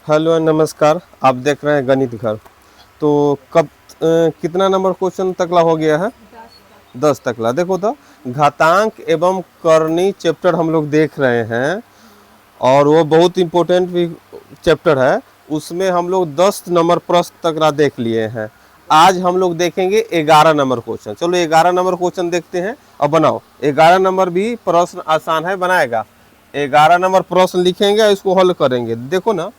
Hello नमस्कार। आप देख रहे हैं गणित घर। तो कब कितना नंबर क्वेश्चन तकला हो गया है? 10 तकला। देखो तो घातांक एवं करनी चैप्टर हम लोग देख रहे हैं और वो बहुत इम्पोर्टेंट भी चैप्टर है। उसमें हम लोग 10 नंबर प्रश्न तकला देख लिए हैं। आज हम लोग देखेंगे 11 नंबर क्वेश्चन। चलो 11 नंबर क्वेश्चन देखते हैं और बनाओ। 11 नंबर भी प्रश्न आसान है, बनाएगा। 11 नंबर प्रश्न लिखेंगे, इसको हल करेंगे। देखो ना,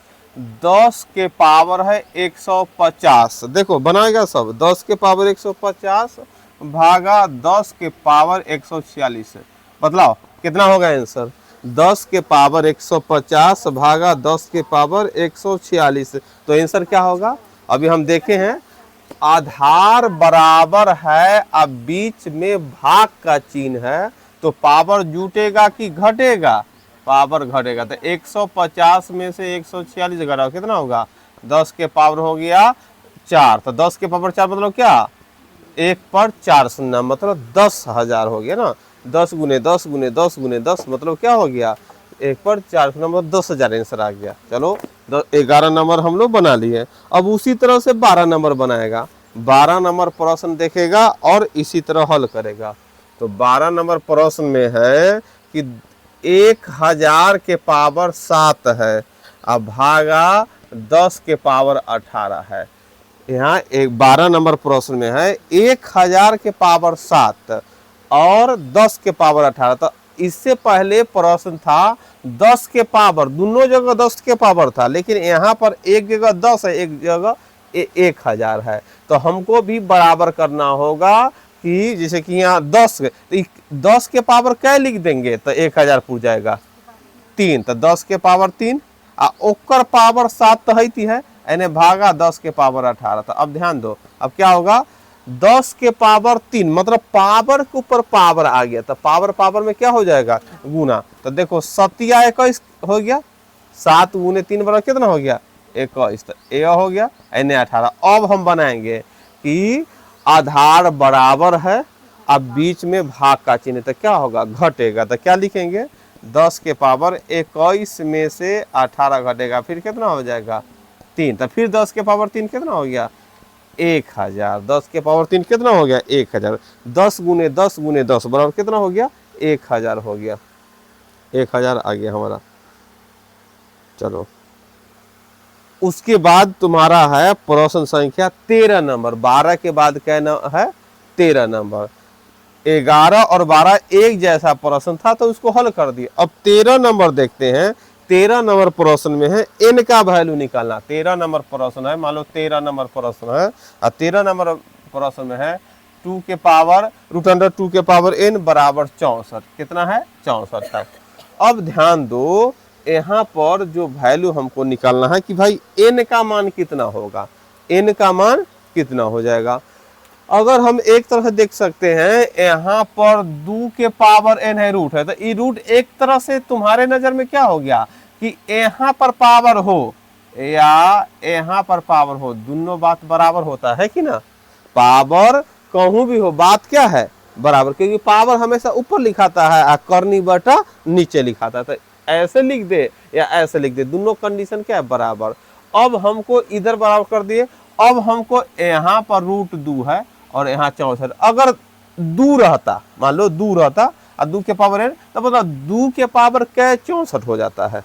10 के पावर है 150। देखो बनाएगा सब। 10 के पावर 150 भागा 10 के पावर 146 है। बतलाओ कितना होगा आंसर? 10 के पावर 150 भागा 10 के पावर 146। तो आंसर क्या होगा? अभी हम देखे हैं, आधार बराबर है, अब बीच में भाग का चिन्ह है, तो पावर जुटेगा कि घटेगा? पावर घटेगा। तो 150 में से 146 घटाओ, कितना होगा? 10 के पावर हो गया 4। तो 10 के पावर 4 मतलब क्या? 1 पर 4 शून्य, मतलब 10,000 हो गया ना। 10 गुने 10 गुने 10 गुने 10 मतलब क्या हो गया? 1 पर 4 शून्य मतलब 10,000 आंसर आ गया। चलो 11 नंबर हम लोग बना लिए। अब उसी तरह से 12 नंबर बनाएगा। 12 नंबर प्रश्न देखेगा और इसी तरह हल करेगा। तो 12 नंबर प्रश्न में है कि 1000 के पावर 7 है, अब भागा 10 के पावर 18 है। यहाँ एक 12 नंबर प्रश्न में है 1000 के पावर 7 और 10 के पावर 18। तो इससे पहले प्रश्न था 10 के पावर, दोनों जगह 10 के पावर था, लेकिन यहाँ पर एक जगह 10 है, एक जगह 1000 है। तो हमको भी बराबर करना होगा कि जैसे कि यहाँ 10, तो 10 के पावर क्या लिख देंगे तो 1000 पूछ जाएगा? 3। तो 10 के पावर 3 आ ओकर पावर 7 तो है, यानी भागा 10 के पावर 18। तो अब ध्यान दो, अब क्या होगा? 10 के पावर 3 मतलब पावर के ऊपर पावर आ गया, तो पावर पावर में क्या हो जाएगा? गुना। तो देखो 7 हो गया, 7 गुने 3 बराबर कितना हो गया? 21। तो ए हो गया, यानी 18। अब हम बनाएंगे कि आधार बराबर है, अब बीच में भाग का चिन्ह, तो क्या होगा? घटेगा। तो क्या लिखेंगे? 10 के पावर 21 में से 18 घटेगा, फिर कितना हो जाएगा? 3। तो फिर 10 के पावर 3 कितना हो गया? 1000। 10 के पावर 3 कितना हो गया? 1000। 10 गुने 10 गुने 10 बराबर कितना हो गया? 1000 हो गया। 1000 आ गया हमारा। चलो उसके बाद तुम्हारा है प्रश्न संख्या 13 नंबर। 12 के बाद क्या है? 13 नंबर। 11 और 12 एक जैसा प्रश्न था, तो उसको हल कर दिए। अब 13 नंबर देखते हैं। 13 नंबर प्रश्न में है n का वैल्यू निकालना। 13 नंबर प्रश्न है, मान लो 13 नंबर प्रश्न है और 13 नंबर प्रश्न में है 2 के पावर √2 के पावर n बराबर 64। कितना है? 64 है। अब ध्यान दो, यहाँ पर जो वैल्यू हमको निकालना है कि भाई n का मान कितना होगा, n का मान कितना हो जाएगा। अगर हम एक तरह से देख सकते हैं, यहाँ पर 2 के पावर n है, रूट है, तो ये रूट एक तरह से तुम्हारे नजर में क्या हो गया कि यहाँ पर पावर हो या यहाँ पर पावर हो, दोनों बात बराबर होता है कि ना। पावर कहूं भी हो, बात क्या है? बराबर, क्योंकि पावर हमेशा ऊपर लिखाता है और करनी बटा नीचे लिखाता है। तो ऐसे लिख दे या ऐसे लिख दे, दोनों कंडीशन क्या है? बराबर। अब हमको इधर बराबर कर दिए। अब हमको यहाँ पर √2 है और यहाँ 64। अगर 2 रहता, मान लो 2 रहता और 2 के पावर n, तो बताओ 2 के पावर क्या 64 हो जाता है?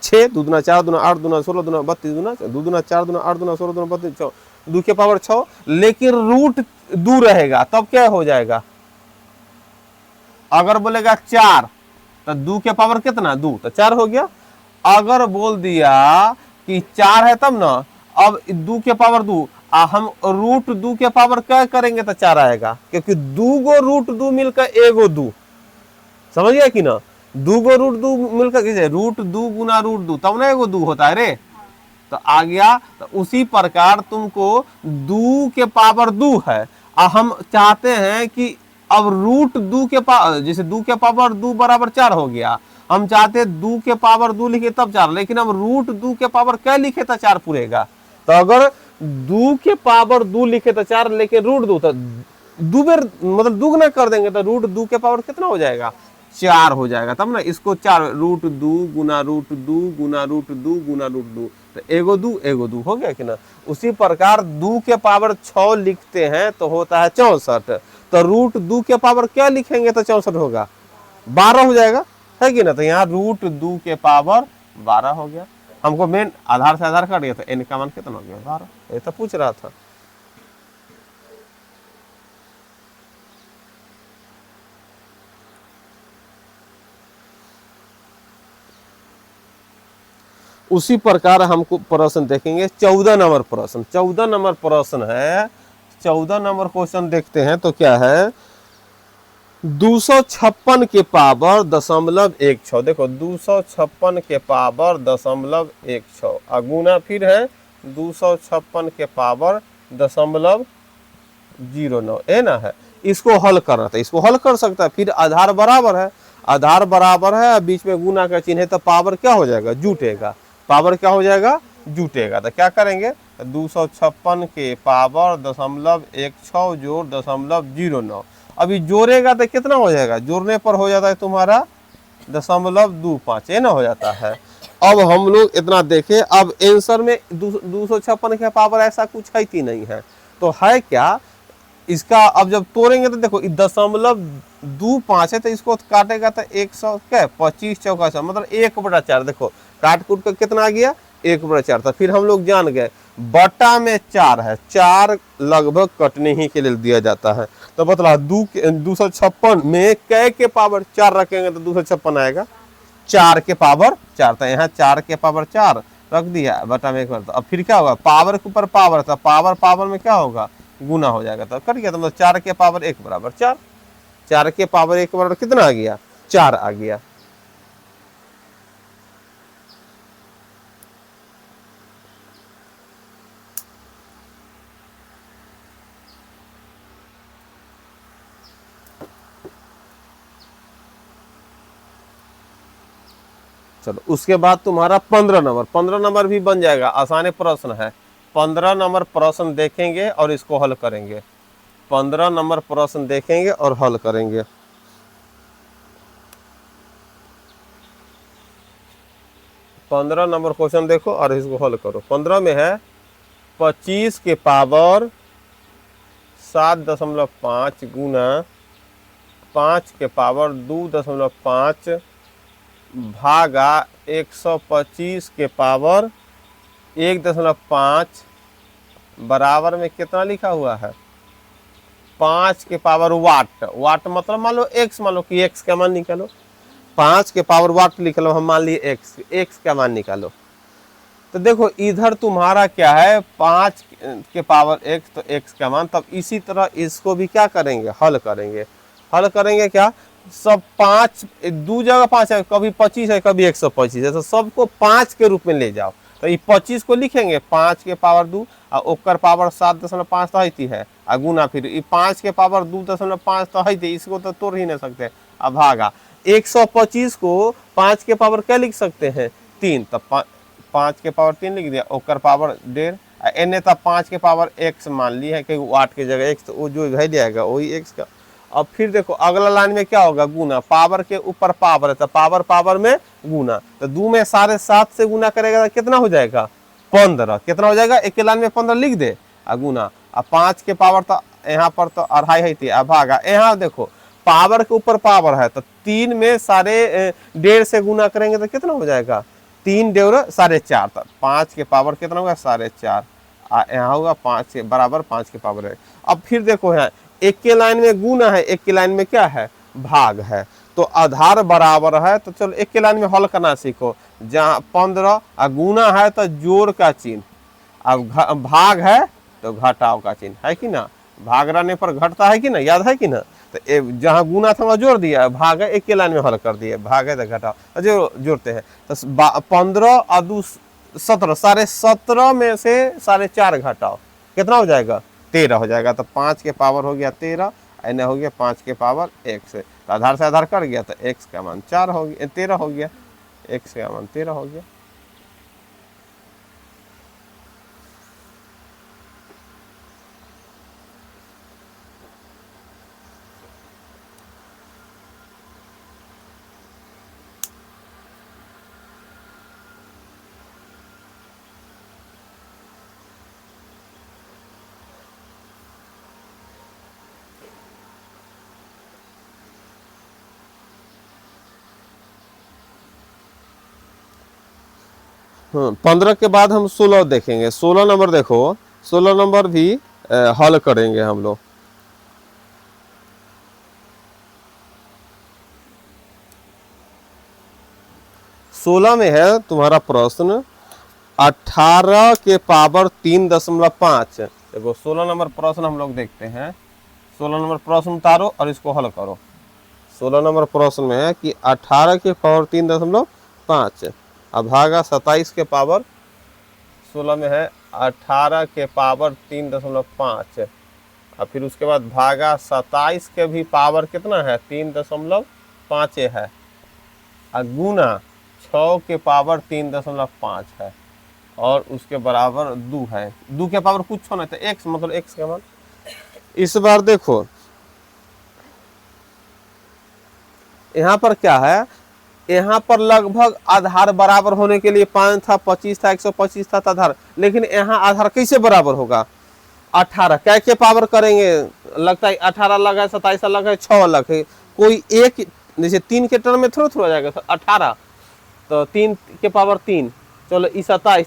6 2 दूना 4 दूना 8 दूना 16 दूना 32 दूना 2 दूना 4 दूना 8 दूना 16 दूना 32 2 के पावर 6। लेकिन √2 रहेगा, तब क्या हो जाएगा? अगर बोलेगा 4 तो 2 के पावर कितना? 2, तो 4 हो गया। अगर बोल दिया कि 4 है तब ना, अब 2 के पावर 2 हम √2 के पावर क्या करेंगे तो 4 आएगा, क्योंकि 2 गो √2 मिलकर एगो 2। समझ गया कि ना? 2 गो √2 मिलकर कैसे? √2 गुना √2 तब ना एगो 2 होता है रे। तो आ गया। तो उसी प्रकार तुमको 2 के पावर 2 है और हम चाहते हैं कि अब √2 के पावर, जैसे 2 के पावर 2 बराबर 4 हो गया, हम चाहते हैं 2 के पावर 2 लिखे तब 4, लेकिन हम √2 के पावर क्या लिखे तो 4 पूरेगा। तो अगर 2 के पावर 2 लिखे तो 4, लेकिन √2 तो 2 बार मतलब दुगना कर देंगे, तो √2 के पावर कितना हो जाएगा? 4 हो जाएगा, तब ना इसको 4 √2 गुना √2 गुना √2 गुना √2, तो एगो दू हो गया कि ना। उसी प्रकार 2 के पावर 6 लिखते हैं तो होता है 64, तो √2 के पावर क्या लिखेंगे तो 64 होगा, 12 हो जाएगा, है कि ना। तो यहाँ √2 के पावर 12 हो गया। हमको मेन आधार से आधार कट गया, तो n का मान कितना हो गया 12, ये तो पूछ रहा था। उसी प्रकार हमको प्रश्न देखेंगे 14 नंबर प्रश्न। 14 नंबर प्रश्न है, 14 नंबर क्वेश्चन देखते हैं तो क्या है, 256 के पावर 0.16, देखो 256 के पावर 0.16, अगुना फिर है 256 के पावर 0.09, है ना, है। इसको हल करना था, इसको हल कर सकता है, फिर आधार बराबर है, आधार बराबर है, बीच में गुना का चिन्ह है, तो पावर क्या हो जाएगा, जुटेगा, पावर क्या हो जाएगा, जुटेगा। तो क्या करेंगे, 256 के पावर 0.16 जोड़ 0.09, अभी जोड़ेगा तो कितना हो जाएगा, जोड़ने पर हो जाता है तुम्हारा 0.25, ये ना हो जाता है। अब हम लोग इतना देखें, अब आंसर में 256 के पावर ऐसा कुछ है कि नहीं है, तो है क्या इसका। अब जब तोड़ेंगे तो देखो 0.25 है, तो इसको काटेगा तो 100 क्या 25 चौका 100, मतलब 1/4, देखो काट कूट कर कितना आ गया 1/4। तो फिर हम लोग जान गए बटा में 4 है, 4 लगभग कटने ही के लिए दिया जाता है। तो बतला 256 में कै के पावर 4 रखेंगे तो 256 आएगा, 4 के पावर 4, तो यहाँ 4 के पावर 4 रख दिया बटा में 1 बार। तो अब फिर क्या होगा, पावर के ऊपर पावर, तो पावर पावर में क्या होगा, गुना हो जाएगा, तो कट गया। तो मतलब 4 के पावर 1 बराबर 4, 4 के पावर 1 बराबर कितना आ गया, 4 आ गया। चलो उसके बाद तुम्हारा 15 नंबर भी बन जाएगा, आसान प्रश्न है। 15 नंबर प्रश्न देखेंगे और इसको हल करेंगे, 15 नंबर प्रश्न देखेंगे और हल करेंगे। पंद्रह नंबर क्वेश्चन देखो और इसको हल करो। 15 में है 25 के पावर 7.5 गुना 5 के पावर 2.5 भागा 125 के पावर 1.5 बराबर में कितना लिखा हुआ है, 5 के पावर वाट, वाट मतलब मान लो एक्स, मान लो कि एक्स का मान निकालो, 5 के पावर वाट लिख लो, हम मान लिए एक्स, एक्स का मान निकालो। तो देखो इधर तुम्हारा क्या है 5 के पावर एक्स, तो एक्स का मान, तब इसी तरह इसको भी क्या करेंगे, हल करेंगे। हल करेंगे क्या, सब 5 दो जगह 5 है, कभी 25 है कभी 125 है, तो सबको 5 के रूप में ले जाओ। तो ये 25 को लिखेंगे 5 के पावर 2 और ओकर पावर 7.5 तो है है, और गुना फिर 5 के पावर 2.5 तो है, इसको तो तोड़ ही नहीं सकते। अब भागा 125 को 5 के पावर क्या लिख सकते हैं, 3, तब 5 के पावर 3 लिख दिया, ओकर पावर 1.5, एने तब 5 के पावर x मान ली है कि वाट की जगह x, तो वो जो है जाएगा वही x का। अब फिर देखो अगला लाइन में क्या होगा, गुना, पावर के ऊपर पावर है, तो पावर पावर में गुना, तो 2 में 7.5 से गुना करेगा तो कितना हो जाएगा 15, कितना हो जाएगा, एक लाइन में 15 लिख दे और गुना। अब 5 के पावर तो यहाँ पर तो 2.5 है, अब भागा, यहाँ देखो पावर के ऊपर पावर है, तो 3 में 1.5 से गुना करेंगे तो कितना हो जाएगा 3 डेढ़ 4.5, तक 5 के पावर कितना होगा 4.5, यहाँ होगा 5 के बराबर 5 के पावर है। अब फिर देखो यहाँ एक के लाइन में गुना है, एक के लाइन में क्या है भाग है, तो आधार बराबर है, तो चलो एक के लाइन में हल करना सीखो। जहाँ 15 गुना है तो जोड़ का चिन्ह, अब भाग है तो घटाव का चिन्ह, है कि ना, भाग रहने पर घटता है कि ना, याद है कि ना। तो जहाँ गुना था वहाँ जोड़ दिया, भाग है एक के लाइन में हल कर दिया, भाग है तो घटाव जो जोड़ते हैं। तो 15 और 2 17, 17.5 में से 4.5 घटाओ कितना हो जाएगा 13 हो जाएगा, तो 5 के पावर हो गया 13, एने हो गया 5 के पावर x, तो आधार से आधार कर गया, तो x का मान 4 हो गया, 13 हो गया, x का मान 13 हो गया। 15 के बाद हम 16 देखेंगे। 16 नंबर देखो, 16 नंबर भी हल करेंगे हम लोग। सोलह में है तुम्हारा प्रश्न 18 के पावर 3.5। देखो 16 नंबर प्रश्न हम लोग देखते हैं। 16 नंबर प्रश्न उतारो और इसको हल करो। 16 नंबर प्रश्न में है कि 18 के पावर 3.5 अब भागा 27 के पावर 16 में है 18 के पावर 3.5 और फिर उसके बाद भागा 27 के भी पावर कितना है 3.5 है और गुना 6 के पावर 3.5 है और उसके बराबर 2 है। 2 के पावर कुछ होना तो x मतलब x के मान। इस बार देखो यहाँ पर क्या है, यहाँ पर लगभग आधार बराबर होने के लिए 5 था, 25 था, 125 था आधार, लेकिन यहाँ आधार कैसे बराबर होगा 18 क्या के पावर करेंगे, लगता है 18 अलग है, 27 अलग है, 6 अलग है, कोई एक जैसे 3 के टर्म में थोड़ा जाएगा 18 तो 3 के पावर 3 चलो 27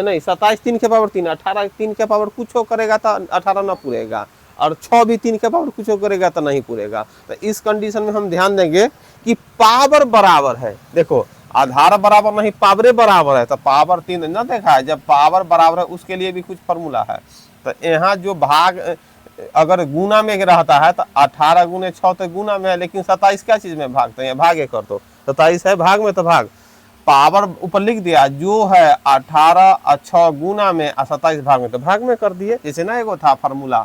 नहीं 27 3 के पावर 3 18 3 के पावर कुछ हो करेगा तो 18 ना पूरेगा और 6 भी 3 के पावर कुछ हो करेगा तो नहीं पूरेगा। तो इस कंडीशन में हम ध्यान देंगे कि पावर बराबर है। देखो आधार बराबर नहीं पावरे बराबर है तो पावर 3 ना देखा है, जब पावर बराबर है उसके लिए भी कुछ फॉर्मूला है। तो यहाँ जो भाग अगर गुना में रहता है तो 18 गुने 6 तो गुना में है, लेकिन 27 क्या चीज में भागते हैं, भागे कर दो, 27 है भाग में तो भाग पावर ऊपर लिख दिया जो है 18 और 6 गुना में और 27 भाग में तो भाग में कर दिए। जैसे ना एगो था फार्मूला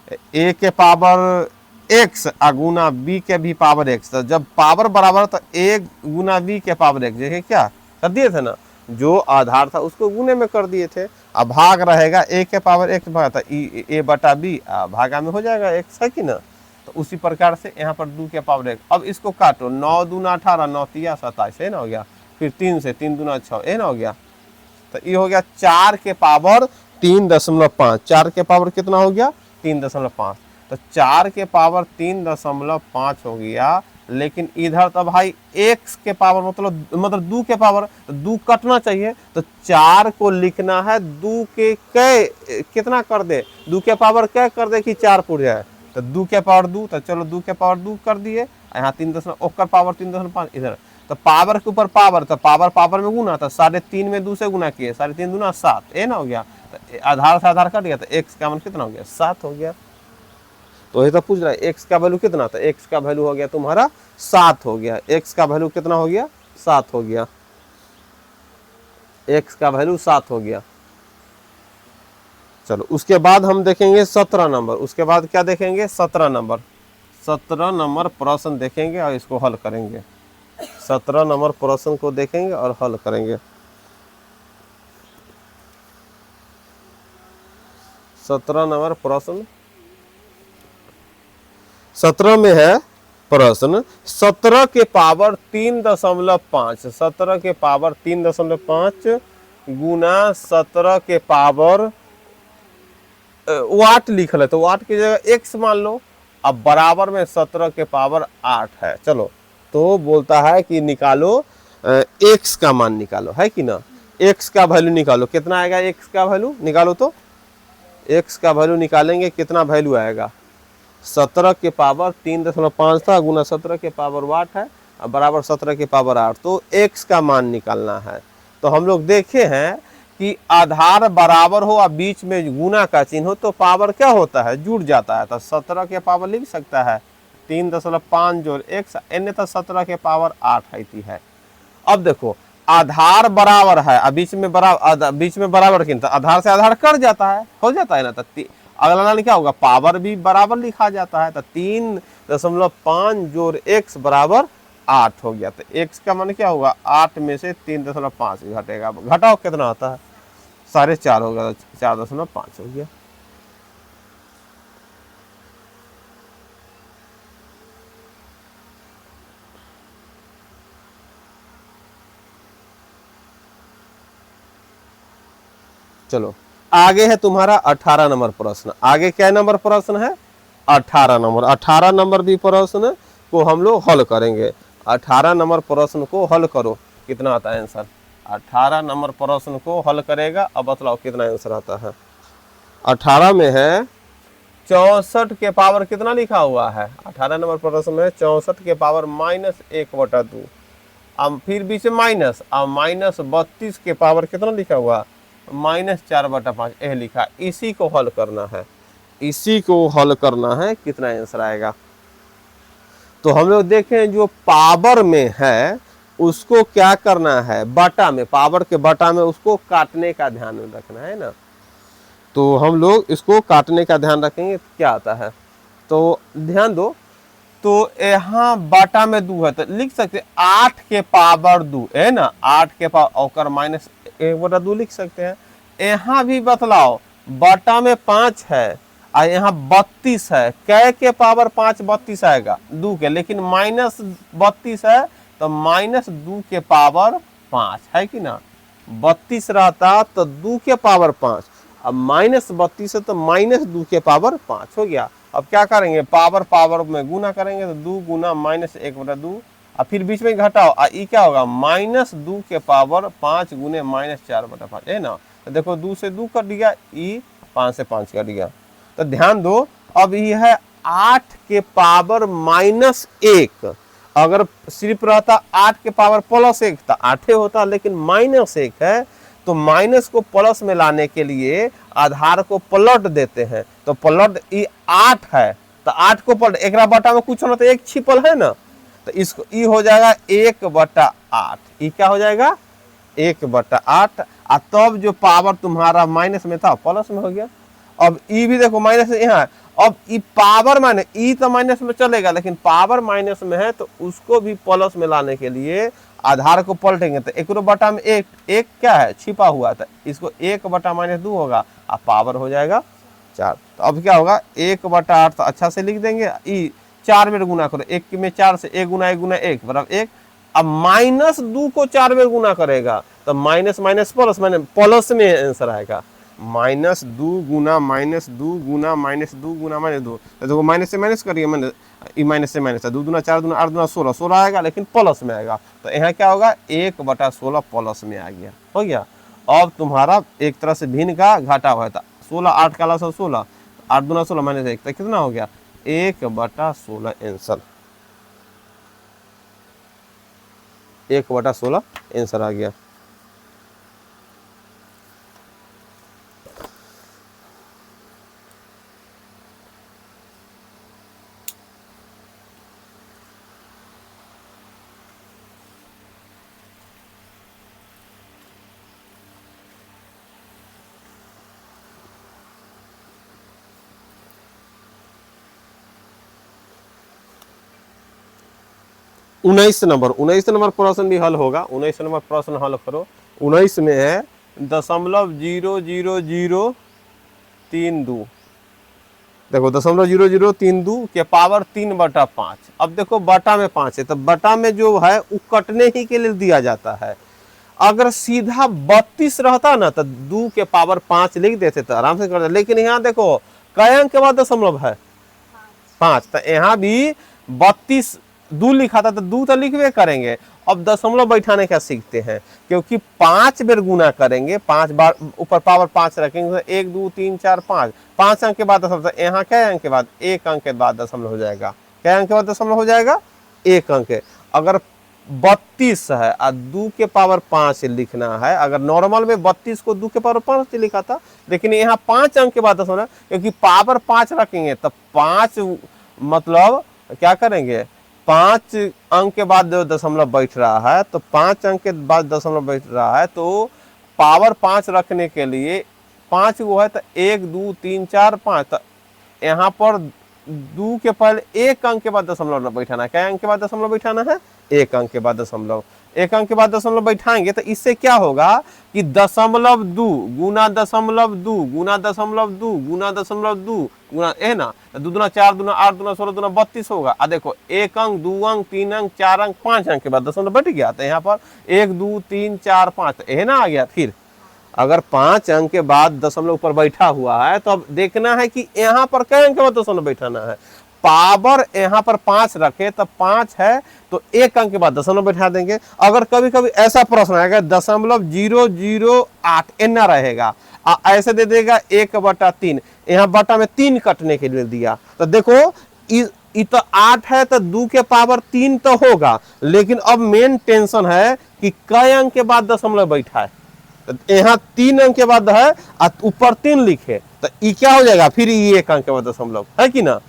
a के पावर x गुना b के भी पावर x, तो जब पावर बराबर तो a गुना b के पावर x जैसे क्या कर दिए थे ना, जो आधार था उसको गुने में कर दिए थे। अब भाग रहेगा a के पावर x भागा था a बटा b भागा में हो जाएगा x है कि ना। तो उसी प्रकार से यहाँ पर 2 के पावर x। अब इसको काटो 9 दूना 18 9 तिया 27 है ना हो गया, फिर 3 से 3 दूना 6 है ना हो गया। तो ये हो गया 4 के पावर 3.5। 4 के पावर कितना हो गया 3.5। तो 4 के पावर 3.5 हो गया, लेकिन इधर तो भाई x के पावर मतलब 2 के पावर 2 कटना चाहिए तो 4 को लिखना है 2 के कै कितना कर दे 2 के पावर क्या कर दे कि 4 पूर जाए तो 2 के पावर 2, तो चलो 2 के पावर 2 कर दिए, यहाँ 3 पावर 3.5 इधर तो पावर के ऊपर पावर तो पावर में गुना तो 3.5 में 2 से गुना किए 3.5 दूना 7 है ना हो गया। तो आधार से आधार कट गया तो x का मान कितना हो गया 7 हो गया। तो ये तो पूछ रहा है x का वैल्यू कितना, तो x का वैल्यू हो गया तुम्हारा 7 हो गया। x का वैल्यू कितना हो गया 7 हो गया, x का वैल्यू 7 हो गया। चलो उसके बाद हम देखेंगे 17 नंबर। उसके बाद क्या देखेंगे 17 नंबर। 17 नंबर प्रश्न देखेंगे और इसको हल करेंगे। 17 नंबर प्रश्न को देखेंगे और हल करेंगे। 17 नंबर प्रश्न 17 में है प्रश्न 17 के पावर 3.5 17 के पावर 3.5 गुना 17 के पावर वाट लिखल है तो वाट की जगह x मान लो। अब बराबर में 17 के पावर 8 है। चलो तो बोलता है कि निकालो x का मान निकालो, है कि ना, x का वैल्यू निकालो। कितना आएगा x का वैल्यू निकालो, तो x का वैल्यू निकालेंगे कितना वैल्यू आएगा 17 के पावर 3.5 था गुना 17 के पावर वाट है बराबर 17 के पावर 8, तो x का मान निकालना है। तो हम लोग देखे हैं कि आधार बराबर हो और बीच में गुना का चिन्ह हो तो पावर क्या होता है जुड़ जाता है। तो 17 के पावर लिख सकता है 3.5 जोड़ x अन्यथा 17 के पावर 8 है। अब देखो आधार बराबर है और बीच में बराबर कितना आधार से आधार कट जाता है हो जाता है ना। तो अगला लाइन क्या होगा पावर भी बराबर लिखा जाता है। तो 3.5 जोड़ x बराबर 8 हो गया। तो x का मान क्या होगा 8 में से 3.5 घटेगा, घटाओ कितना होता है 4.5 होगा, 4.5 हो गया। चलो आगे है तुम्हारा 18 नंबर प्रश्न। आगे क्या नंबर प्रश्न है 18 नंबर। 18 नंबर भी प्रश्न को हम लोग हल करेंगे। 18 नंबर प्रश्न को हल करो, कितना आता है आंसर 18 नंबर प्रश्न को हल करेगा। अब बतलाओ कितना आंसर आता है। 18 में है 64 के पावर कितना लिखा हुआ है, 18 नंबर प्रश्न में 64 के पावर -1/2। अब फिर बीच में माइनस, अब -32 के पावर कितना लिखा हुआ, -4/5 यह लिखा। इसी को हल करना है, इसी को हल करना है, कितना आंसर आएगा। तो हम लोग देखें जो पावर में है उसको क्या करना है, बटा में, पावर के बटा में उसको काटने का ध्यान में रखना है ना। तो हम लोग इसको काटने का ध्यान रखेंगे क्या आता है। तो ध्यान दो, तो यहाँ बाटा में 2 है तो लिख सकते 8 के पावर 2 है ना, 8 के पावर और -1/2 लिख सकते हैं। यहाँ भी बतलाओ बाटा में 5 है और यहाँ 32 है, कै के पावर 5 32 आएगा 2 के, लेकिन -32 है तो -2 के पावर 5 है कि ना। 32 रहता तो 2 के पावर 5, अब -32 है तो -2 के पावर 5 हो गया। अब क्या करेंगे, पावर पावर में गुना करेंगे तो 2 गुना -1/2 और फिर बीच में घटाओ, ये क्या होगा -2 के पावर 5 गुने -4/5 है ना। तो देखो 2 से 2 कट गया, ई 5 से 5 कट गया। तो ध्यान दो, अब ये है 8 के पावर -1, अगर सिर्फ रहता 8 के पावर +1 तो 8 होता, लेकिन -1 है तो माइनस को प्लस में लाने के लिए आधार को पलट देते हैं। तो पलट ये 8 है तो 8 को पलट, एक बटा में कुछ होना तो 1 छिपल है ना, तो इसको ई हो जाएगा 1/8। ई क्या हो जाएगा 1/8, और तब जो पावर तुम्हारा माइनस में था प्लस में हो गया। अब ई भी देखो माइनस यहाँ है, अब ई पावर माइनस, ई तो माइनस में चलेगा लेकिन पावर माइनस में है तो उसको भी प्लस में लाने के लिए आधार को पलटेंगे। तो 1/बटा में एक क्या है छिपा हुआ था, इसको 1/-2 होगा और पावर हो जाएगा 4। तो अब क्या होगा 1/8, तो अच्छा से लिख देंगे, ई 4 बेर गुना करो, 1 में 4 से 1 गुना 1 गुना 1 बराबर 1। अब -2 को 4 बेर गुना करेगा तो माइनस माइनस प्लस, मैंने प्लस में आंसर आएगा। -2 गुना -2 गुना -2 गुना -2, तो माइनस से माइनस करिए, मैंने माइनस से माइनस 2 दूना 4 दूना 8 दूना 16 आएगा, लेकिन प्लस में आएगा। तो यहाँ क्या होगा 1/16 प्लस में आ गया, हो गया। अब तुम्हारा एक तरह से भिन्न का घाटा हुआ था, 16 8 का 16, 8 दूना 16 -1, तो कितना हो गया 1/16 आंसर, 1/16 आंसर आ गया। उन्नीस नंबर प्रश्न भी हल होगा। 19 नंबर प्रश्न हल करो। 19 में है 0.0032, देखो 0.0032 के पावर 3/5। अब देखो बटा में 5 है तो बटा में जो है वो कटने ही के लिए दिया जाता है। अगर सीधा 32 रहता ना तो 2 के पावर 5 लिख देते तो आराम से करते, लेकिन यहाँ देखो कई अंक के बाद दशमलव है 5, तो यहाँ भी 32 2 लिखा था तो 2 तो लिखवे करेंगे। अब दशमलव बैठाने का सीखते हैं, क्योंकि 5 बेर गुना करेंगे, 5 बार ऊपर पावर 5 रखेंगे तो 1 2 3 4 5 अंक के बाद दशमलव, यहाँ क्या अंक के बाद 1 अंक के बाद दशमलव हो जाएगा। क्या अंक के बाद दशमलव हो जाएगा 1 अंक। अगर 32 है और 2 के पावर 5 लिखना है, अगर नॉर्मल में 32 को 2 के पावर 5 लिखा था, लेकिन यहाँ 5 अंक के बाद दशमलव, क्योंकि पावर 5 रखेंगे तो 5 मतलब क्या करेंगे 5 अंक के बाद जो दशमलव बैठ रहा है, तो 5 अंक के बाद दशमलव बैठ रहा है, तो पावर 5 रखने के लिए 5 वो है तो 1 2 3 4 5, तो यहाँ पर 2 के पहले 1 अंक के बाद दशमलव बैठाना है। क्या अंक के बाद दशमलव बैठाना है 1 अंक के बाद दशमलव, 1 अंक के बाद दशमलव बैठाएंगे तो इससे क्या होगा कि 0.2 गुना 0.2 गुना 0.2 गुना 0.2 गुना है ना, 2 दूना 4 दूना 8 दूना 16 दूना 32 होगा। देखो 1 अंक 2 अंक 3 अंक 4 अंक 5 अंक के बाद दशमलव बैठ गया, तो यहाँ पर 1 2 3 4 5 है ना आ गया। फिर अगर 5 अंक के बाद दशमलव ऊपर बैठा हुआ है तो अब देखना है कि यहाँ पर क्या अंक के बाद दशमलव बैठाना है। पावर यहाँ पर 5 रखे तो 5 है तो एक अंक के बाद दशमलव बैठा देंगे। अगर कभी कभी ऐसा प्रश्न आएगा 0.008 एना रहेगा, ऐसे दे देगा 1/3, यहाँ बटा में 3 कटने के लिए दिया, तो देखो तो 8 है तो 2 के पावर 3 तो होगा, लेकिन अब मेन टेंशन है कि कई अंक के बाद दशमलव बैठा है। तो यहाँ 3 अंक के बाद है और ऊपर 3 लिखे तो ये क्या हो जाएगा, फिर ये 1 अंक के बाद दशमलव है कि ना,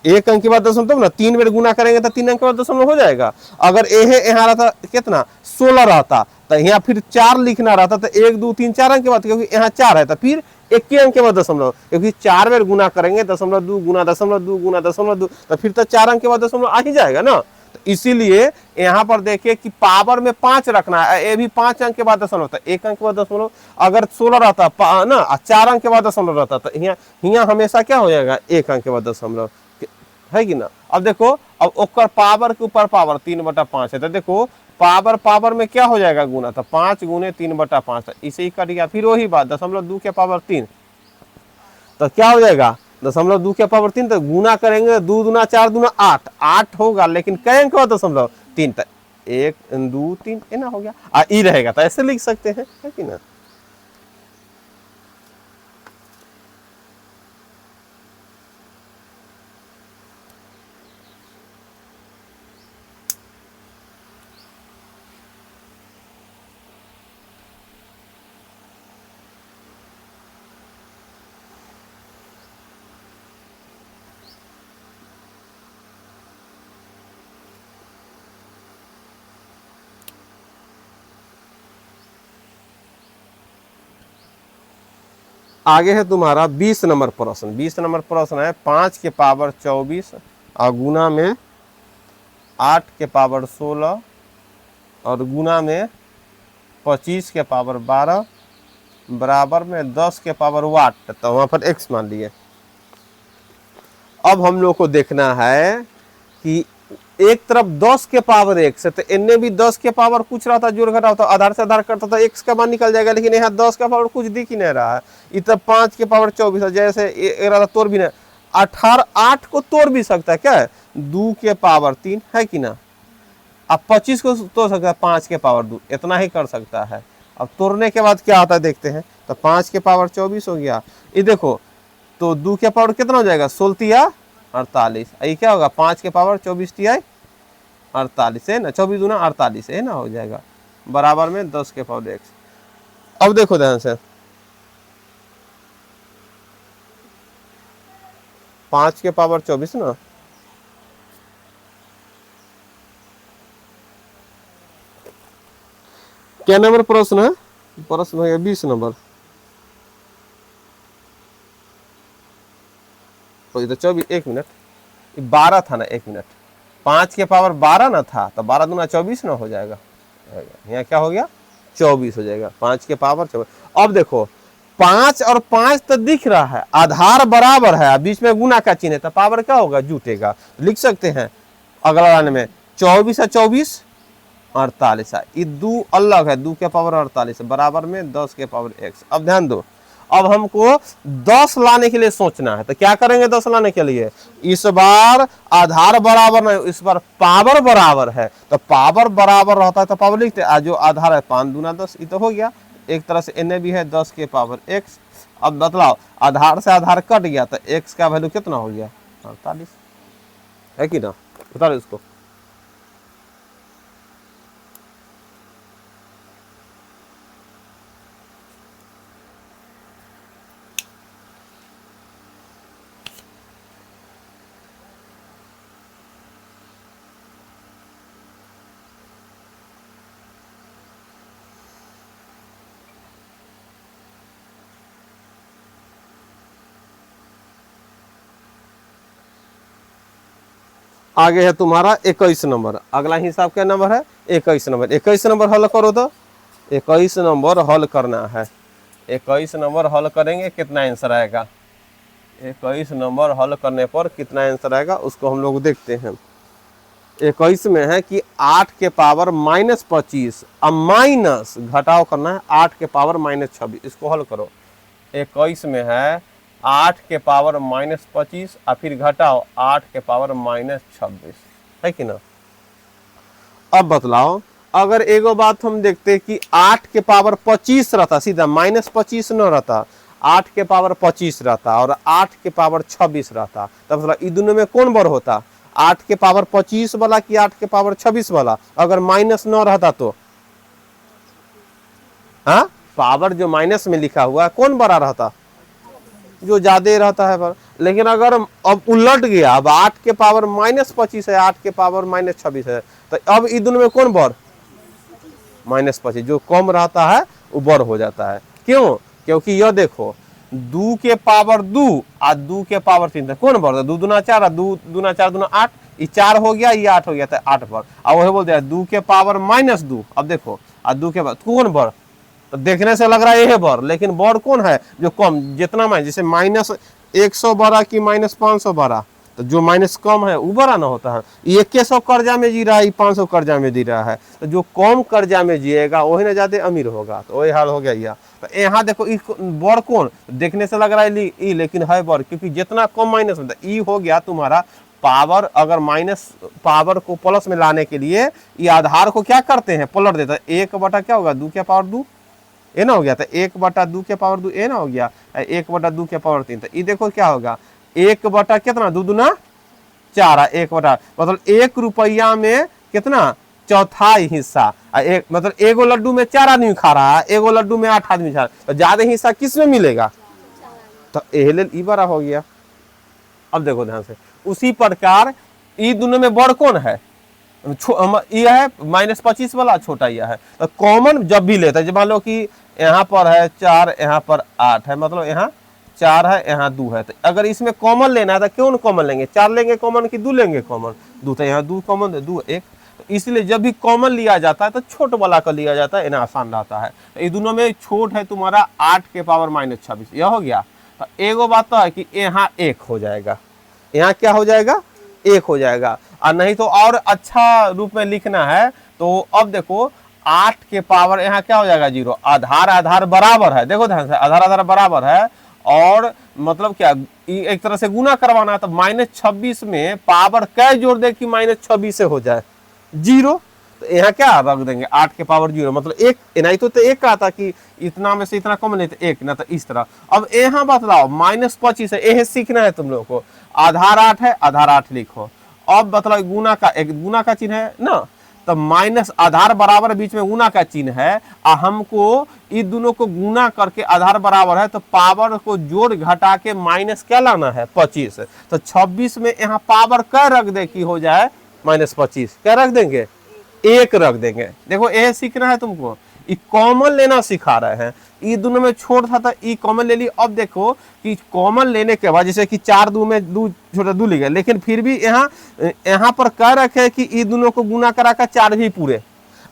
1 अंक के बाद दशमलव ना 3 बार गुना करेंगे तो 3 अंक के बाद दशमलव हो जाएगा। अगर यहाँ रहता कितना 16 रहता तो यहाँ फिर 4 लिखना रहता तो 1 2 3 4 अंक के बाद, क्योंकि यहाँ 4 है तो फिर 1 अंक के बाद दशमलव, क्योंकि 4 बार गुना करेंगे 0.2 गुना 0.2 गुना 0.2 तो फिर तो 4 अंक के बाद दशमलव आ ही जाएगा ना। तो इसीलिए यहाँ पर देखिए कि पावर में 5 रखना है, ये भी 5 अंक के बाद दशमलव, तो 1 अंक के बाद दशमलव। अगर 16 रहता ना 4 अंक के बाद दशमलव रहता तो यहाँ हमेशा क्या हो जाएगा 1 अंक के बाद दशमलव, है कि ना। अब देखो अब ओकर पावर के ऊपर पावर 3/5 है, तो देखो पावर में क्या हो जाएगा गुना, तो 5 गुने 3/5 इसे ही कट गया। फिर वही बात 0.2 के पावर 3 तो क्या हो जाएगा 0.2 के पावर 3, तो गुना करेंगे 2 दूना 4 दूना 8 होगा, लेकिन कई अंक बाद 0.3 तो 1 2 3 ये ना हो गया, ई रहेगा तो ऐसे लिख सकते हैं, है कि ना। आगे है तुम्हारा 20 नंबर प्रश्न। 20 नंबर प्रश्न है 5 के पावर 24 और गुना में 8 के पावर 16 और गुना में 25 के पावर 12 बराबर में 10 के पावर वाट, तो वहां पर x मान लिए। अब हम लोग को देखना है कि एक तरफ 10 के पावर x है तो इनने भी 10 के पावर कुछ रहा था, जोड़ घटा होता, आधार से आधार करता था x का मान निकल जाएगा, लेकिन यहाँ 10 का पावर कुछ दिख ही नहीं रहा है। इधर 5 के पावर 24 जैसे रहा तोड़ भी नहीं, 18 8 को तोड़ भी सकता है क्या, 2 के पावर 3 है कि ना। अब 25 को तोड़ सकता है 5 के पावर 2, इतना ही कर सकता है। अब तोड़ने के बाद क्या आता है देखते हैं, तो 5 के पावर 24 हो गया, ये देखो तो 2 के पावर कितना हो जाएगा 16 48, ये क्या होगा 5 के पावर 24 TI 48 है ना, 24 दूना 48 है ना, हो जाएगा बराबर में 10 के पावर x। अब देखो ध्यान से 5 के पावर 24 ना, क्या नंबर प्रश्न है, प्रश्न है 20 नंबर, तो इधर 24 1 मिनट 12 था ना, 1 मिनट 5 के पावर 12 ना था तो 12 दूना 24 ना हो जाएगा, यहाँ क्या हो गया 24 हो जाएगा 5 के पावर 24। अब देखो 5 और 5 तो दिख रहा है, आधार बराबर है, बीच में गुना का चिन्ह है तो पावर क्या होगा जुटेगा, लिख सकते हैं अगला लाइन में 24 है 24 48 है, ये 2 अलग है, 2 के पावर 48 बराबर में 10 के पावर x। अब ध्यान दो, अब हमको 10 लाने के लिए सोचना है, तो क्या करेंगे 10 लाने के लिए, इस बार आधार बराबर नहीं, इस बार पावर बराबर है, तो पावर बराबर रहता है तो पावर लिखते हैं, जो आधार है 5 दूना 10, ये तो हो गया, एक तरह से इन्हें भी है 10 के पावर x। अब बतलाओ आधार से आधार कट गया तो x का वैल्यू कितना हो गया 48, है कि ना, बता रहे उसको। आगे है तुम्हारा 21 नंबर, अगला हिसाब क्या नंबर है 21 नंबर। 21 नंबर हल करो तो 21 नंबर हल करना है, 21 नंबर हल करेंगे कितना आंसर आएगा, 21 नंबर हल करने पर कितना आंसर आएगा उसको हम लोग देखते हैं। 21 में है कि 8 के पावर -25, अब माइनस घटाव करना है 8 के पावर -26, इसको हल करो। 21 में है 8 के पावर -25 और फिर घटाओ 8 के पावर -26, है कि ना। अब बतलाओ, अगर एगो बात हम देखते कि 8 के पावर 25 रहता, सीधा -25 न रहता, 8 के पावर 25 रहता और 8 के पावर 26 रहता, तब मतलब इन दोनों में कौन बड़ होता, 8 के पावर 25 वाला कि 8 के पावर 26 वाला, अगर माइनस न रहता तो। हाँ, पावर जो माइनस में लिखा हुआ है कौन बड़ा रहता, जो ज्यादा रहता है पर। लेकिन अगर अब उलट गया, अब 8 के पावर -25 है, 8 के पावर -26 है, तो अब इन दोनों में कौन बड़, -25, जो कम रहता है वो बड़ हो जाता है। क्यों, क्योंकि यह देखो 2 के पावर 2 और 2 के पावर 3, कौन बढ़, 2 दूना 4, 2 दूना 4 दूना 8, ये 4 हो गया, ये 8 हो गया, तो 8 बढ़। अब वही बोलते हैं 2 के पावर -2, अब देखो और 2 के पावर कौन बढ़, तो देखने से लग रहा है ये बढ़, लेकिन बढ़ कौन है, जो कम, जितना मैं जैसे -100 बड़ा कि -500 बड़ा, तो जो माइनस कम है वो बड़ा ना होता है। ये 100 कर्जा में जी रहा है, 500 कर्जा में जी रहा है, तो जो कम कर्जा में जिएगा वही ना ज्यादा अमीर होगा, तो वही हाल हो गया यह। तो यहाँ देखो बड़ कौन, देखने से लग रहा है ई, लेकिन है बड़, क्योंकि जितना कम माइनस होता है, ई हो गया तुम्हारा पावर। अगर माइनस पावर को प्लस में लाने के लिए ये आधार को क्या करते हैं, पलट देता है। 1 बटा क्या होगा, 2 के पावर 2, ए ना हो गया, तो 1 बटा 2 के पावर 2 ए ना हो गया, 1 बटा 2 के पावर 3, तो ये देखो क्या होगा, 1 बटा कितना, 2 दूना 4, 1 बटा मतलब 1 रुपया में कितना, चौथाई हिस्सा। एक मतलब एगो लड्डू में 4 आदमी खा रहा है, एगो लड्डू में 8 आदमी खा रहा है, तो ज्यादा हिस्सा किस में मिलेगा, तो एहले ई बड़ा हो गया। अब देखो ध्यान से, उसी प्रकार ई दोनों में बड़ कौन है, ये है -25 वाला, छोटा यह है। तो कॉमन जब भी लेता है, जब मान लो कि यहाँ पर है 4, यहाँ पर 8 है, मतलब यहाँ 4 है, यहाँ 2 है, तो अगर इसमें कॉमन लेना है तो क्यों कॉमन लेंगे, 4 लेंगे कॉमन कि 2 लेंगे कॉमन, 2, तो यहाँ 2 कॉमन, 2 1, तो इसलिए जब भी कॉमन लिया जाता है तो छोट वाला का लिया जाता है, इन्हें आसान रहता है। तो ये दोनों में छोट है तुम्हारा 8 के पावर -26, यह हो गया। तो एगो बात तो है कि यहाँ 1 हो जाएगा, यहाँ क्या हो जाएगा, 1 हो जाएगा, और नहीं तो और अच्छा रूप में लिखना है तो अब देखो 8 के पावर यहाँ क्या हो जाएगा 0, आधार आधार बराबर है, देखो ध्यान से, आधार आधार बराबर है, और मतलब क्या एक तरह से गुना करवाना है, तो -26 में पावर कै जोड़ दे कि -26 से हो जाए 0, तो यहाँ क्या रख देंगे 8 के पावर 0, मतलब 1, नहीं तो 1 कहा था कि इतना में से इतना कम नहीं, तो 1 ना, तो इस तरह। अब यहाँ बतलाओ -25 है, यह सीखना है तुम लोगों को, आधार 8 है, आधार 8 लिखो। अब बतलाओ गुना का, एक गुना का चिन्ह है ना, तो माइनस आधार बराबर बीच में गुना का चिन्ह है, और हमको इन दोनों को गुना करके आधार बराबर है, तो पावर को जोड़ घटा के माइनस क्या लाना है 25, तो 26 में यहाँ पावर क्या रख दे कि हो जाए -25, क्या रख देंगे, 1 रख देंगे। देखो यह सीखना है तुमको, ये कॉमन लेना सिखा रहे हैं, ये दोनों में छोड़ था ये कॉमन ले ली। अब देखो कि कॉमन लेने के बाद जैसे कि 4 2 में 2 छोटा 2 ले गया, लेकिन फिर भी यहाँ पर कह रखे कि ये दोनों को गुना करा कर 4 भी पूरे,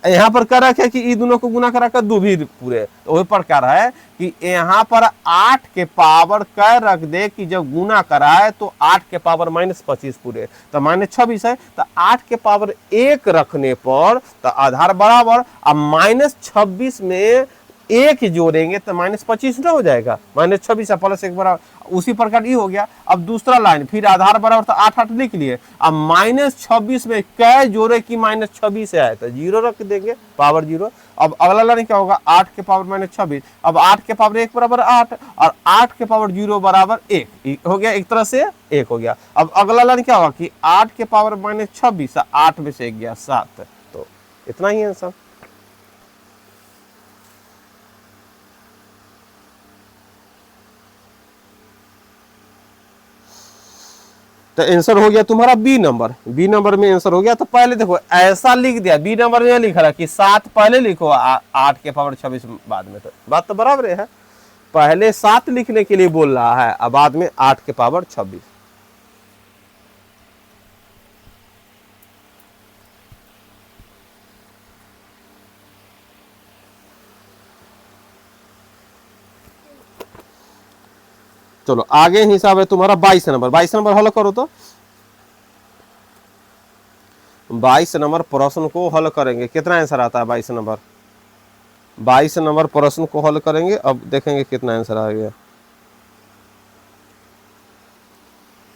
यहाँ पर कह रखे कि ये दोनों को गुना करा कर 2 भी पूरे, तो वही प्रकार है कि यहाँ पर 8 के पावर कह रख दे कि जब गुना कराए तो 8 के पावर -25 पूरे, तो -26 है, तो 8 के पावर 1 रखने पर तो आधार बराबर, अब -26 में 1 जोड़ेंगे तो -25 ना हो जाएगा, -26 प्लस 1 बराबर, उसी प्रकार ये हो गया। अब दूसरा लाइन फिर आधार बराबर, तो 8 8 लिख लिए, अब -26 में कै जोड़े कि -26 आए, तो 0 रख देंगे, पावर 0। अब अगला लाइन क्या होगा, 8 के पावर -26, अब 8 के पावर 1 बराबर 8, और 8 के पावर 0 बराबर 1 हो गया, एक तरह से 1 हो गया। अब अगला लाइन क्या होगा कि 8 के पावर -26, 8 में से 1 गया 7, तो इतना ही आंसर। तो आंसर हो गया तुम्हारा बी नंबर, बी नंबर में आंसर हो गया। तो पहले देखो ऐसा लिख दिया, बी नंबर में लिखा रहा कि 7 पहले लिखो, 8 के पावर 26 बाद में, तो बात तो बराबर है, पहले 7 लिखने के लिए बोल रहा है, अब बाद में 8 के पावर 26। चलो आगे हिसाब है तुम्हारा 22 नंबर, 22 नंबर हल करो। तो 22 नंबर प्रश्न को हल करेंगे, कितना आंसर आता है 22 नंबर, 22 नंबर प्रश्न को हल करेंगे, अब देखेंगे कितना आंसर आ गया।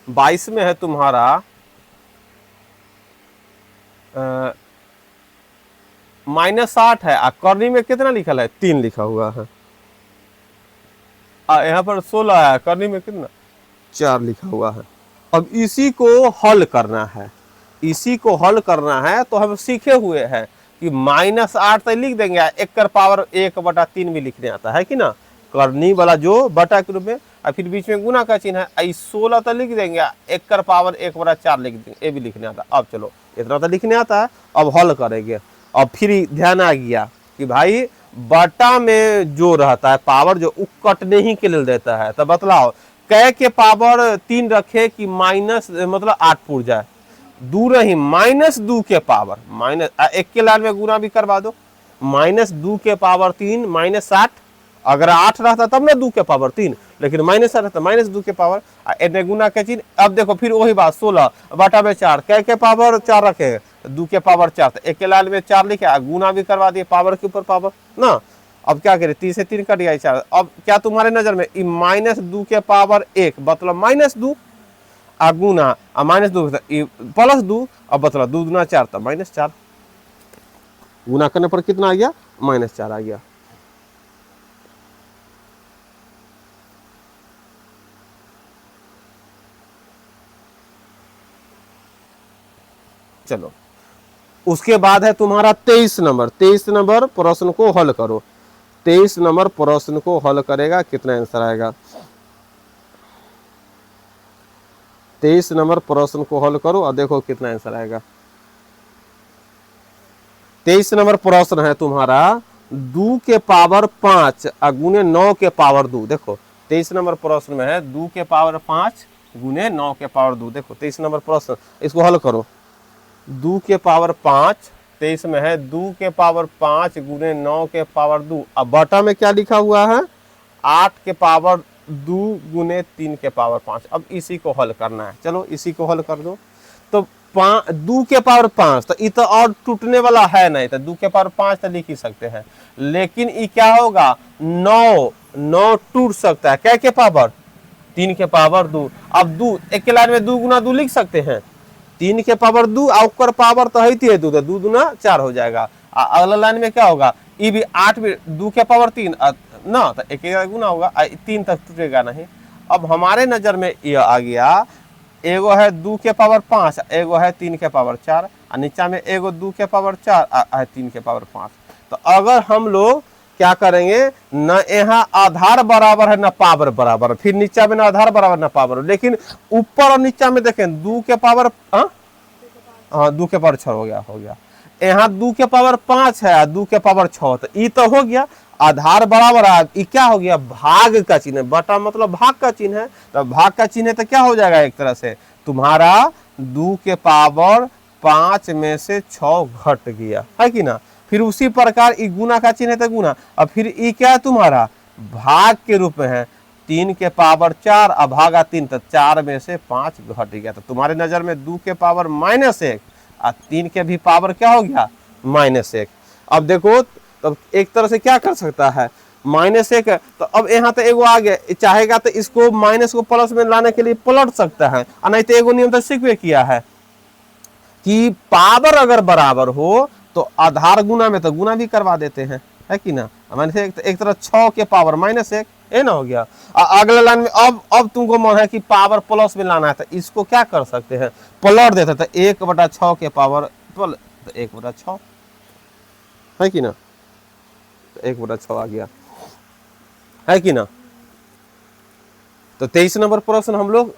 22 में है तुम्हारा -8 है, और करनी में कितना लिखा है 3 लिखा हुआ है, यहाँ पर 16 है, करनी में कितना 4 लिखा हुआ है। अब इसी को हल करना है, इसी को हल करना है, तो हम सीखे हुए हैं कि -8 तो लिख देंगे, 1 कर पावर 1/3 भी लिखने आता है कि ना, करनी वाला जो बटा के रूप में, और फिर बीच में गुना का चिन्ह है, 16 तो लिख देंगे, 1 कर पावर 1/4 लिख देंगे, ये भी लिखने आता है। अब चलो इतना तो लिखने आता है, अब हल करेंगे। अब फिर ध्यान आ गया कि भाई बटा में जो रहता है पावर जो कटने ही के लिए देता है, तो बतलाओ कै के पावर 3 रखे कि माइनस मतलब 8 पुर जाए, दूर ही -2 के पावर माइनस 1 के लाल में गुना भी करवा दो, -2 के पावर 3 -8, अगर 8 रहता तब ना 2 के पावर 3, लेकिन -8 रहता -2 के पावर एने गुना के चिन्ह। अब देखो फिर वही बात 16 बटा में 4, कै के पावर 4 रखे 2 के पावर 4, तो 1 के लाल में 4 लिखे, गुना भी करवा दिए पावर के ऊपर पावर ना। अब क्या करें, 3 से 3 कट गया 4, अब क्या तुम्हारे नजर में -2 के पावर 1 मतलब -2 आ गुना -2 +2, अब मतलब 2 दूना 4 तो -4, गुना करने पर कितना आ गया -4 आ गया। चलो उसके बाद है तुम्हारा 23 नंबर। 23 नंबर प्रश्न को हल करो। 23 नंबर प्रश्न को हल करेगा, कितना आंसर आएगा। 23 नंबर प्रश्न को हल करो और देखो कितना आंसर आएगा। 23 नंबर प्रश्न है तुम्हारा 2 के पावर 5 गुने 9 के पावर 2। देखो 23 नंबर प्रश्न में है 2 के पावर 5 गुने 9 के पावर 2। देखो 23 नंबर प्रश्न, इसको हल करो। 2 के पावर 5, 23 में है 2 के पावर 5 गुने 9 के पावर 2। अब बटा में क्या लिखा हुआ है 8 के पावर 2 गुने 3 के पावर 5। अब इसी को हल करना है, चलो इसी को हल कर दो। तो 2 के पावर 5 तो ये तो और टूटने वाला है नहीं, तो 2 के पावर 5 तो लिख ही सकते हैं, लेकिन ये क्या होगा 9 टूट सकता है, क्या के पावर 3 के पावर 2। अब 2 एक के लाइन में 2 गुना 2 लिख सकते हैं, 3 के पावर 2 और पावर तो है 2, तो 2 दूना 4 हो जाएगा। अगला लाइन में क्या होगा, ये भी 8 भी 2 के पावर 3 ना, तो एक गुना होगा 3 तक टूटेगा नहीं। अब हमारे नजर में यह आ गया, एगो है 2 के पावर 5, एगो है 3 के पावर 4, और नीचा में एगो 2 के पावर 4 है 3 के पावर 5। तो अगर हम लोग क्या करेंगे, न यहाँ आधार बराबर है न पावर बराबर, फिर नीचा में न आधार बराबर न पावर, लेकिन ऊपर और नीचा में देखें 2 के पावर 2 के पावर 6 हो गया। यहाँ 2 के पावर 5 है 2 के पावर 6, तो ये तो हो गया आधार बराबर है। ये क्या हो गया, भाग का चिन्ह है, बटा मतलब भाग का चिन्ह है, तो भाग का चिन्ह है तो क्या हो जाएगा, एक तरह से तुम्हारा 2 के पावर 5 में से 6 घट गया, है कि ना। फिर उसी प्रकार ये गुना का चिन्ह है तो गुना, और फिर ये क्या है तुम्हारा भाग के रूप में है 3 के पावर 4 और भागा 3, तो 4 में से 5 घट गया। तो तुम्हारे नजर में 2 के पावर -1 और 3 के भी पावर क्या हो गया -1। अब देखो तब एक तरह से क्या कर सकता है -1, तो अब यहाँ तो एगो आ गया, चाहेगा तो इसको माइनस को प्लस में लाने के लिए पलट सकता है, और नहीं तो एगो नियम तो सीखे किया है कि पावर अगर बराबर हो तो आधार गुना में तो गुना भी करवा देते हैं, है कि ना। मैंने एक तरह 6 के पावर -1 ये ना हो गया। अगले लाइन में अब तुमको मन है कि पावर प्लस में लाना है, तो इसको क्या कर सकते हैं पलट देते, तो 1/6 के पावर 1/6 है कि ना, 1/6 आ गया, है कि ना। तो 23 नंबर प्रश्न हम लोग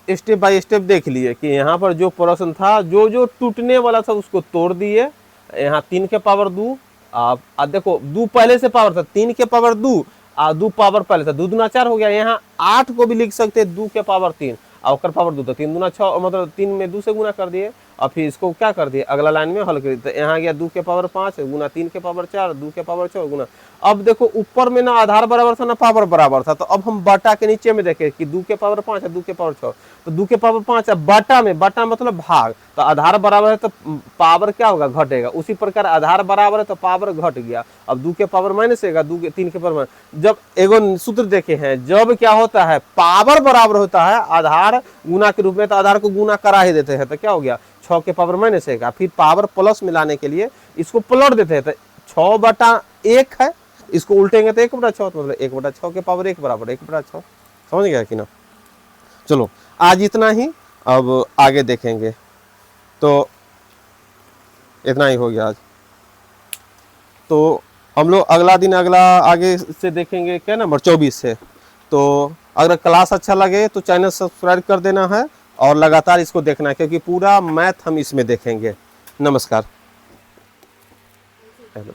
स्टेप बाय स्टेप देख लिए कि यहाँ पर जो प्रश्न था जो टूटने वाला था उसको तोड़ दिए। यहाँ 3 के पावर 2, आप देखो 2 पहले से पावर था, 3 के पावर 2 2 पावर पहले था, 2 दूना 4 हो गया। यहाँ 8 को भी लिख सकते 2 के पावर 3 और पावर 2, तो 3 दूना 6, मतलब 3 में 2 से गुना कर दिए, और फिर इसको क्या कर दिए, अगला लाइन में हल कर दिए। तो यहाँ गया 2 के पावर 5 गुना 3 के पावर 4, 2 के पावर 4 गुना। अब देखो ऊपर में ना आधार बराबर था ना पावर बराबर था, तो अब हम बटा के नीचे में देखें कि 2 के पावर 5 है 2 के पावर 6, तो 2 के पावर 5 है बटा में, बटा मतलब भाग, तो आधार बराबर है तो पावर क्या होगा, घटेगा। उसी प्रकार आधार बराबर है तो पावर घट गया। अब 2 के पावर माइनस है 3 के पावर, जब एगो सूत्र देखे हैं, जब क्या होता है पावर बराबर होता है आधार गुना के रूप में, तो आधार को गुना करा ही देते हैं, तो क्या हो गया 6 के पावर माइनस है, फिर पावर प्लस मिलाने के लिए इसको पलट देते हैं, तो 6/1 है, इसको उल्टेंगे तो 1/6, मतलब 1/6 के पावर 1 बराबर 1/6। समझ गया कि ना। चलो आज इतना ही, अब आगे देखेंगे। तो इतना ही हो गया आज। तो हम लोग अगला दिन अगला आगे से देखेंगे क्या नंबर 24 से। तो अगर क्लास अच्छा लगे तो चैनल सब्सक्राइब कर देना है और लगातार इसको देखना है, क्योंकि पूरा मैथ हम इसमें देखेंगे। नमस्कार। हेलो।